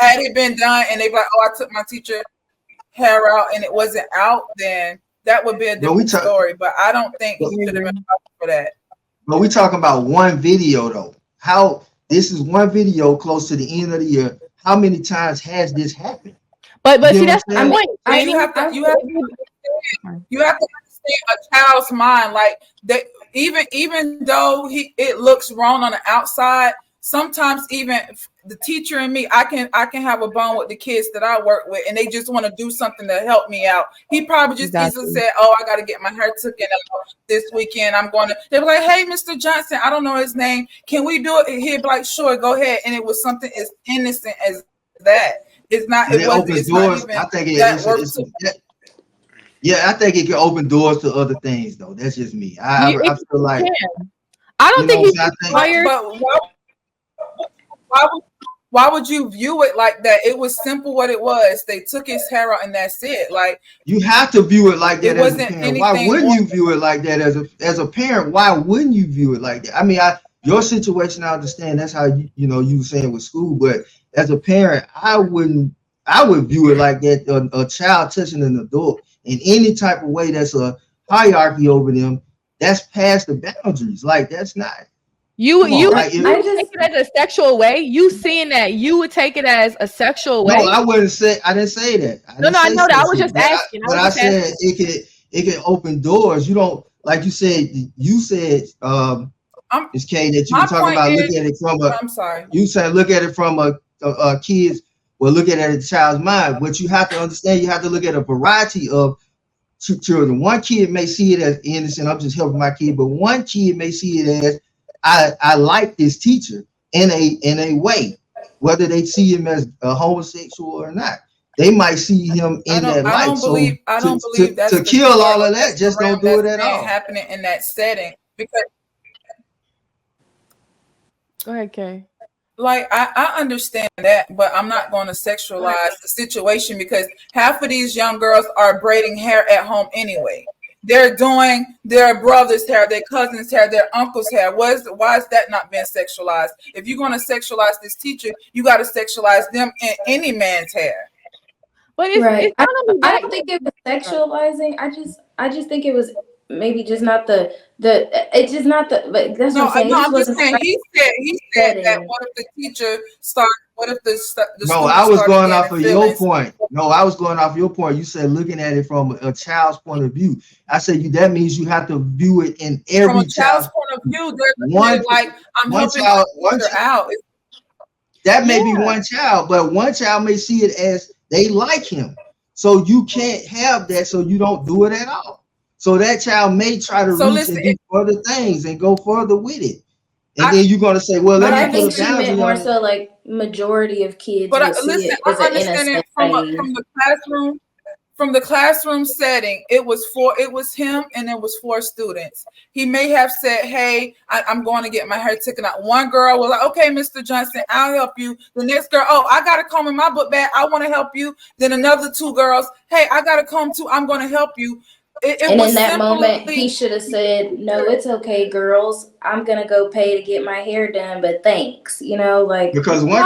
had it been done and they be like, oh, I took my teacher hair out and it wasn't out, then that would be a different story. But I don't think he should have been fired for that. But we talking about one video though. How this is one video close to the end of the year. How many times has this happened? But see, that's the point. You have to understand a child's mind. Like that, even though it looks wrong on the outside, sometimes even the teacher and me, I can have a bond with the kids that I work with, and they just want to do something to help me out. He probably just easily said, "Oh, I got to get my hair taken out this weekend. I'm going to." They were like, "Hey, Mr. Johnson, I don't know his name. Can we do it?" And he'd be like, "Sure, go ahead." And it was something as innocent as that. It's not. It opens doors. I think I think it can open doors to other things, though. That's just me. I feel like I don't think he's fired. But why would you view it like that? It was simple what it was. They took his hair out and that's it. Like you have to view it like that as a parent. Why wouldn't you view it like that as a parent? Why wouldn't you view it like that? I mean, your situation, I understand. That's how you were saying with school, but as a parent, I would view it like that. A child touching an adult in any type of way that's a hierarchy over them, that's past the boundaries. Like that's not. You would take it as a sexual way. You seeing that you would take it as a sexual way. No, I didn't say that. I know that. I was just asking. But I said it can open doors. You don't, like you said, it's Kay, that you were talking about looking at it from a. I'm sorry. You said look at it from a kid's. Well, look at it at a child's mind. But you have to understand. You have to look at a variety of children. One kid may see it as innocent. I'm just helping my kid, but one kid may see it as I like this teacher in a way, whether they see him as a homosexual or not. They might see him in that light. I don't believe that's to kill all of that. Just don't do it at all. Happening in that setting because. Go ahead, Kay. Like I understand that, but I'm not going to sexualize the situation because half of these young girls are braiding hair at home anyway. They're doing their brother's hair, their cousin's hair, their uncle's hair. Why is that not being sexualized? If you're going to sexualize this teacher, you got to sexualize them in any man's hair. But I don't think it was sexualizing. I just think it was maybe just not the it's just not the. But that's what I'm saying. No, I'm just saying. He said that. What if the teacher started? What if the No, I was going off of your point. No, I was going off your point. You said looking at it from a child's point of view. I said that means you have to view it in every from a child's point of view. They're like I'm helping one child out. That may be one child, but one child may see it as they like him. So you can't have that. So you don't do it at all. So that child may try to reach and do further things and go further with it. And then you're going to say, well, let me put it down. I think more so like majority of kids. But listen, I understand it from the classroom setting. It was him and it was 4 students. He may have said, hey, I'm going to get my hair taken out. One girl was like, okay, Mr. Johnson, I'll help you. The next girl, oh, I got to comb in my book bag. I want to help you. Then another 2 girls, hey, I got to comb too. I'm going to help you. And in that moment, he should have said, no, it's okay, girls. I'm going to go pay to get my hair done, but thanks. Because one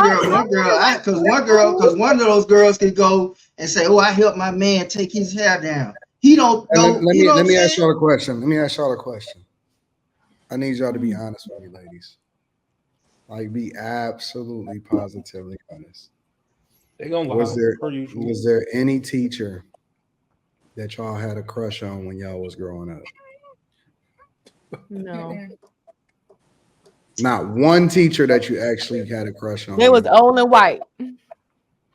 of those girls could go and say, oh, I helped my man take his hair down. He don't know. Let me ask y'all a question. I need y'all to be honest with me, ladies. Like, be absolutely positively honest. Was there any teacher that y'all had a crush on when y'all was growing up? No. Not one teacher that you actually had a crush on. It was old and white.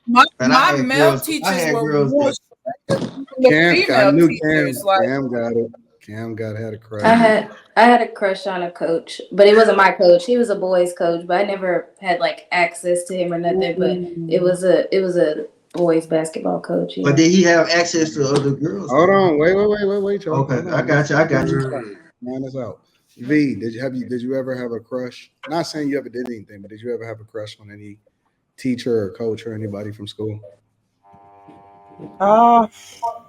My male teachers were more. Cam got it. Cam had a crush. I had a crush on a coach, but it wasn't my coach. He was a boys' coach, but I never had like access to him or nothing. But it was a boys basketball coach. But did he have access to other girls? Hold on, wait, y'all. Okay, I got you. Man, this out. V, did you ever have a crush? Not saying you ever did anything, but did you ever have a crush on any teacher or coach or anybody from school?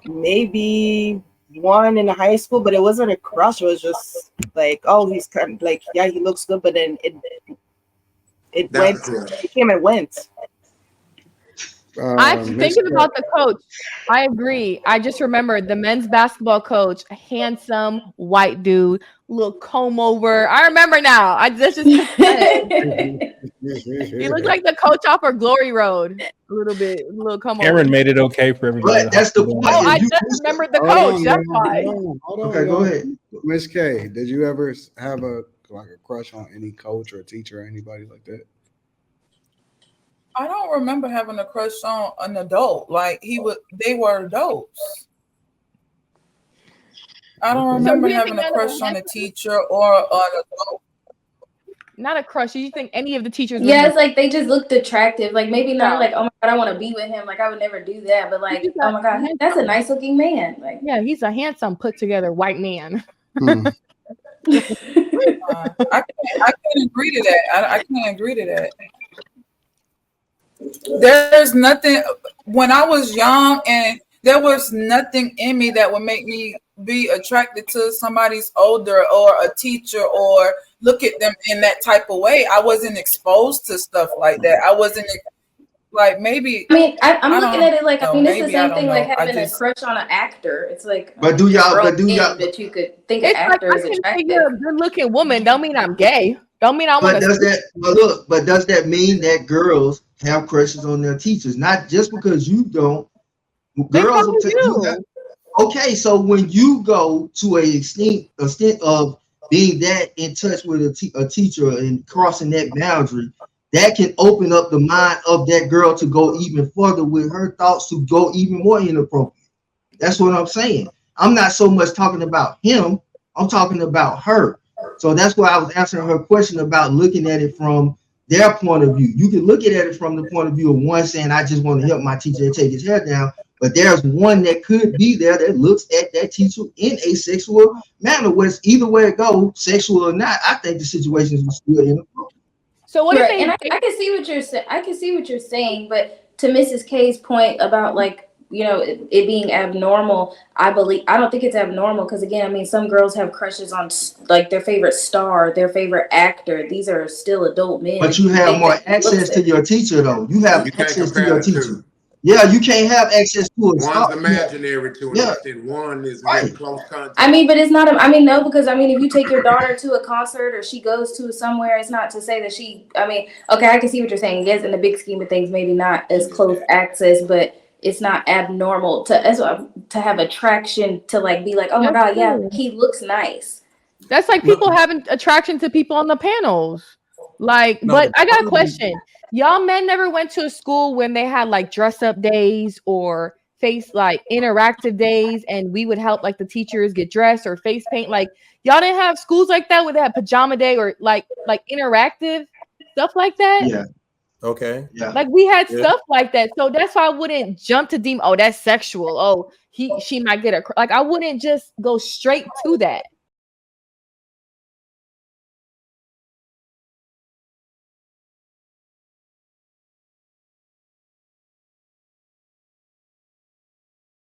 Maybe one in high school, but it wasn't a crush. It was just like, oh, he's kind of like, yeah, he looks good, but then it came and went. I'm thinking about the coach. I agree. I just remembered the men's basketball coach, handsome white dude, little comb over. I remember now. That's just his head. He looked like the coach off of Glory Road. A little bit, a little comb over. Aaron made it okay for everybody. But that's the point. Oh, I just remembered the coach. That's why. Okay, go ahead. Miss K, did you ever have a crush on any coach or teacher or anybody like that? I don't remember having a crush on an adult. Like they were adults. I don't remember having a crush on a teacher or an adult. Not a crush. Do you think any of the teachers? Yeah, it's like they just looked attractive. Like maybe not like, oh my God, I want to be with him. Like I would never do that. But like, oh my God, that's a nice looking man. Like, yeah, he's a handsome, put together white man. I can't agree to that. I can't agree to that. There's nothing when I was young, and there was nothing in me that would make me be attracted to somebody's older or a teacher or look at them in that type of way. I wasn't exposed to stuff like that. I wasn't like maybe. I mean, I'm looking at it like I mean, it's the same thing like having a crush on an actor. It's like, but do y'all that you could think an actor is attractive? You're a good-looking woman. Don't mean I'm gay. Don't mean I want to. But does that mean that girls have crushes on their teachers? Not just because you don't. Girls will tell you. Okay, so when you go to a extent of being that in touch with a teacher and crossing that boundary, that can open up the mind of that girl to go even further with her thoughts to go even more inappropriate. That's what I'm saying. I'm not so much talking about him. I'm talking about her. So that's why I was answering her question about looking at it from their point of view. You can look at it from the point of view of one saying, I just want to help my teacher and take his hair down. But there's one that could be there that looks at that teacher in a sexual manner, where it's either way it goes, sexual or not. I think the situation is still inappropriate. So what? And I can see what you're saying. I can see what you're saying, but to Mrs. K's point about like, you know, it being abnormal, I don't think it's abnormal because again, I mean, some girls have crushes on like their favorite star, their favorite actor. These are still adult men. But you have more access to your teacher, though. You have access to your teacher. Yeah, you can't have access to it. One's imaginary to an extent. One is in close contact. I mean, but it's not. No, because I mean, if you take your daughter to a concert or she goes to somewhere, it's not to say that she. I mean, okay, I can see what you're saying. Yes, in the big scheme of things, maybe not as close access, but it's not abnormal to have attraction to like be like, oh my God, yeah, he looks nice. That's like people having attraction to people on the panels. Like, but I got a question. Y'all men never went to a school when they had like dress up days or face like interactive days, and we would help like the teachers get dressed or face paint. Like y'all didn't have schools like that where they had pajama day or like interactive stuff like that. Yeah. Okay. Yeah. Like we had stuff like that. So that's why I wouldn't jump to deem, oh, that's sexual. Oh, she might get a like I wouldn't just go straight to that.